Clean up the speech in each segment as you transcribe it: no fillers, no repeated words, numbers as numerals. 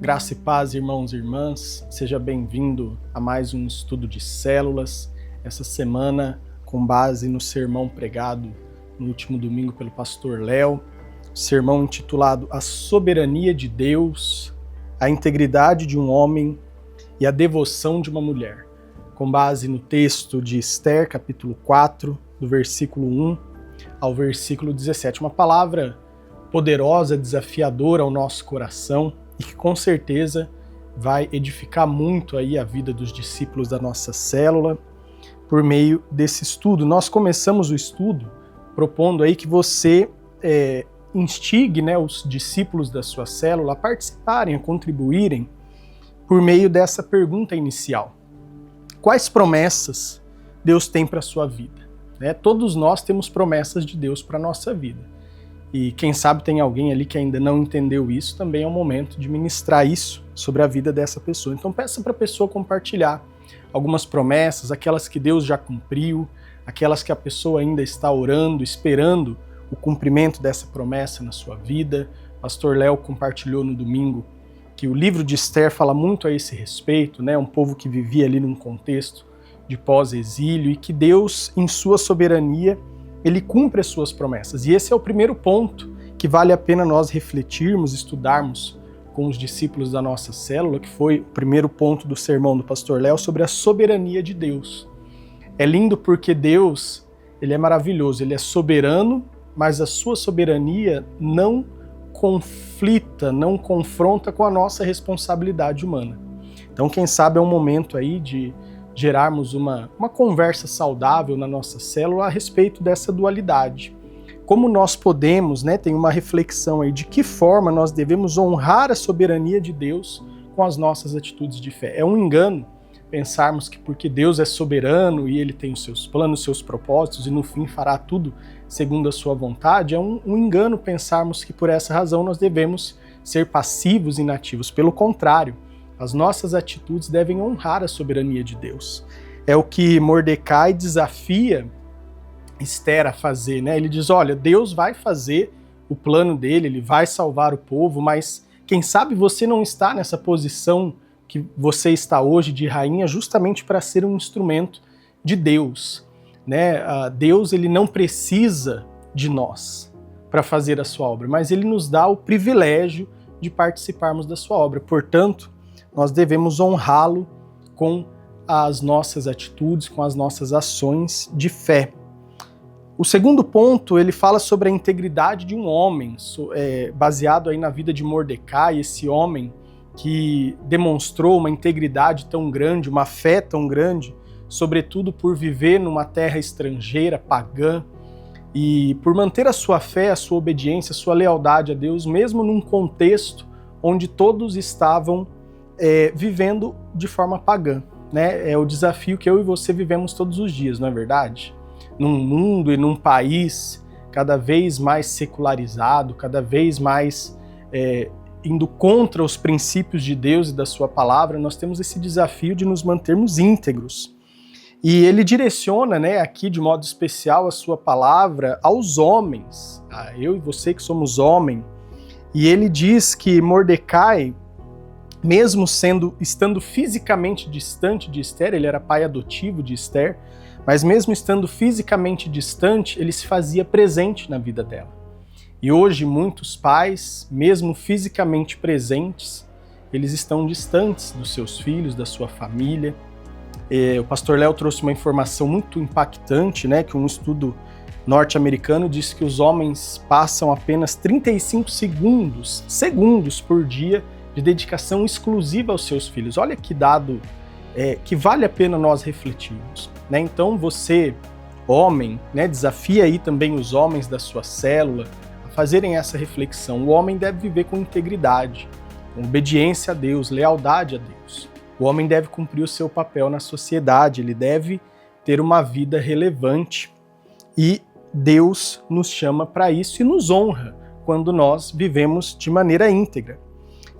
Graça e paz, irmãos e irmãs. Seja bem-vindo a mais um estudo de células. Essa semana, com base no sermão pregado no último domingo pelo pastor Léo, sermão intitulado A Soberania de Deus, a Integridade de um Homem e a Devoção de uma Mulher, com base no texto de Esther, capítulo 4, do versículo 1 ao versículo 17. Uma palavra poderosa, desafiadora ao nosso coração, e que com certeza vai edificar muito aí a vida dos discípulos da nossa célula por meio desse estudo. Nós começamos o estudo propondo aí que você instigue, os discípulos da sua célula a participarem, a contribuírem por meio dessa pergunta inicial. Quais promessas Deus tem para a sua vida? Todos nós temos promessas de Deus para a nossa vida. E quem sabe tem alguém ali que ainda não entendeu isso, também é o momento de ministrar isso sobre a vida dessa pessoa. Então peça para a pessoa compartilhar algumas promessas, aquelas que Deus já cumpriu, aquelas que a pessoa ainda está orando, esperando o cumprimento dessa promessa na sua vida. Pastor Léo compartilhou no domingo que o livro de Esther fala muito a esse respeito, um povo que vivia ali num contexto de pós-exílio e que Deus, em sua soberania, Ele cumpre as suas promessas. E esse é o primeiro ponto que vale a pena nós refletirmos, estudarmos com os discípulos da nossa célula, que foi o primeiro ponto do sermão do pastor Léo, sobre a soberania de Deus. É lindo porque Deus, Ele é maravilhoso, Ele é soberano, mas a sua soberania não conflita, não confronta com a nossa responsabilidade humana. Então, quem sabe é um momento aí de gerarmos uma conversa saudável na nossa célula a respeito dessa dualidade. Como nós podemos, tem uma reflexão aí de que forma nós devemos honrar a soberania de Deus com as nossas atitudes de fé. É um engano pensarmos que porque Deus é soberano e Ele tem os seus planos, os seus propósitos e no fim fará tudo segundo a sua vontade, é um engano pensarmos que por essa razão nós devemos ser passivos e inativos. Pelo contrário, as nossas atitudes devem honrar a soberania de Deus. É o que Mordecai desafia Esther a fazer, Ele diz, olha, Deus vai fazer o plano dele, Ele vai salvar o povo, mas quem sabe você não está nessa posição que você está hoje de rainha justamente para ser um instrumento de Deus. Deus, Ele não precisa de nós para fazer a sua obra, mas Ele nos dá o privilégio de participarmos da sua obra. Portanto, nós devemos honrá-lo com as nossas atitudes, com as nossas ações de fé. O segundo ponto, ele fala sobre a integridade de um homem, baseado aí na vida de Mordecai, esse homem que demonstrou uma integridade tão grande, uma fé tão grande, sobretudo por viver numa terra estrangeira, pagã, e por manter a sua fé, a sua obediência, a sua lealdade a Deus, mesmo num contexto onde todos estavam vivendo de forma pagã. É o desafio que eu e você vivemos todos os dias, não é verdade? Num mundo e num país cada vez mais secularizado, cada vez mais indo contra os princípios de Deus e da sua palavra, nós temos esse desafio de nos mantermos íntegros. E ele direciona, aqui de modo especial a sua palavra aos homens, a eu e você que somos homem. E ele diz que Mordecai, mesmo estando fisicamente distante de Esther, ele era pai adotivo de Esther, mas mesmo estando fisicamente distante, ele se fazia presente na vida dela. E hoje muitos pais, mesmo fisicamente presentes, eles estão distantes dos seus filhos, da sua família. O pastor Léo trouxe uma informação muito impactante, que um estudo norte-americano diz que os homens passam apenas 35 segundos por dia de dedicação exclusiva aos seus filhos. Olha que dado que vale a pena nós refletirmos. Então você, homem, desafia aí também os homens da sua célula a fazerem essa reflexão. O homem deve viver com integridade, com obediência a Deus, lealdade a Deus. O homem deve cumprir o seu papel na sociedade, ele deve ter uma vida relevante e Deus nos chama para isso e nos honra quando nós vivemos de maneira íntegra.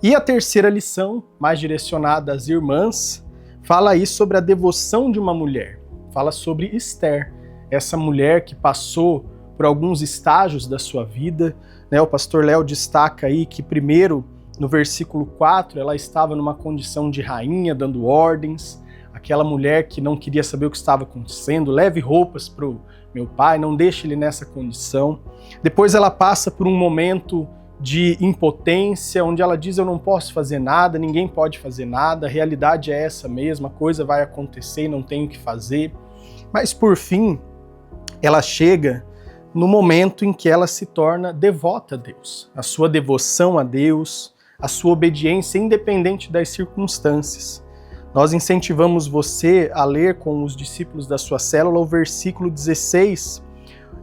E a terceira lição, mais direcionada às irmãs, fala aí sobre a devoção de uma mulher. Fala sobre Esther, essa mulher que passou por alguns estágios da sua vida. O pastor Léo destaca aí que primeiro No versículo 4, ela estava numa condição de rainha, dando ordens. Aquela mulher que não queria saber o que estava acontecendo, leve roupas para o meu pai, não deixe ele nessa condição. Depois ela passa por um momento de impotência, onde ela diz: eu não posso fazer nada, ninguém pode fazer nada, a realidade é essa mesma, a coisa vai acontecer, não tenho o que fazer. Mas por fim, ela chega no momento em que ela se torna devota a Deus. A sua devoção a Deus, a sua obediência independente das circunstâncias. Nós incentivamos você a ler com os discípulos da sua célula o versículo 16,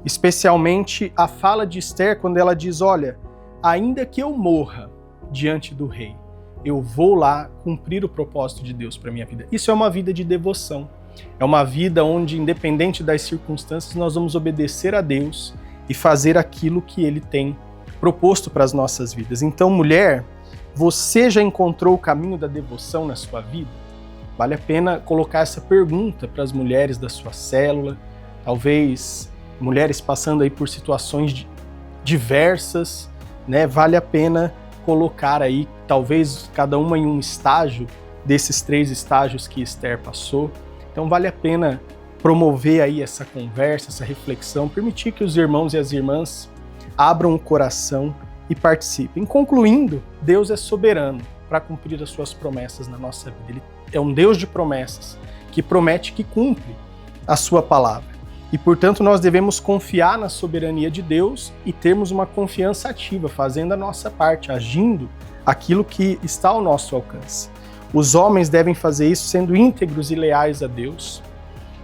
especialmente a fala de Esther, quando ela diz: olha, ainda que eu morra diante do rei, eu vou lá cumprir o propósito de Deus para minha vida. Isso é uma vida de devoção. É uma vida onde, independente das circunstâncias, nós vamos obedecer a Deus e fazer aquilo que Ele tem proposto para as nossas vidas. Então, mulher, você já encontrou o caminho da devoção na sua vida? Vale a pena colocar essa pergunta para as mulheres da sua célula, talvez mulheres passando aí por situações diversas, né? Vale a pena colocar aí, talvez cada uma em um estágio desses 3 estágios que Esther passou. Então vale a pena promover aí essa conversa, essa reflexão, permitir que os irmãos e as irmãs abram o coração e participem. Concluindo, Deus é soberano para cumprir as suas promessas na nossa vida. Ele é um Deus de promessas, que promete que cumpre a sua palavra. E, portanto, nós devemos confiar na soberania de Deus e termos uma confiança ativa, fazendo a nossa parte, agindo aquilo que está ao nosso alcance. Os homens devem fazer isso sendo íntegros e leais a Deus,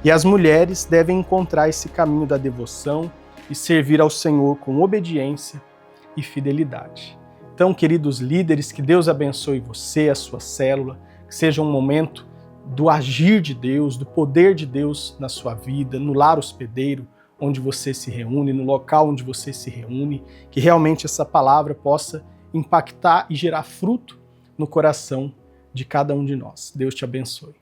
e as mulheres devem encontrar esse caminho da devoção e servir ao Senhor com obediência e fidelidade. Então, queridos líderes, que Deus abençoe você, a sua célula, que seja um momento do agir de Deus, do poder de Deus na sua vida, no lar hospedeiro, onde você se reúne, no local onde você se reúne, que realmente essa palavra possa impactar e gerar fruto no coração de cada um de nós. Deus te abençoe.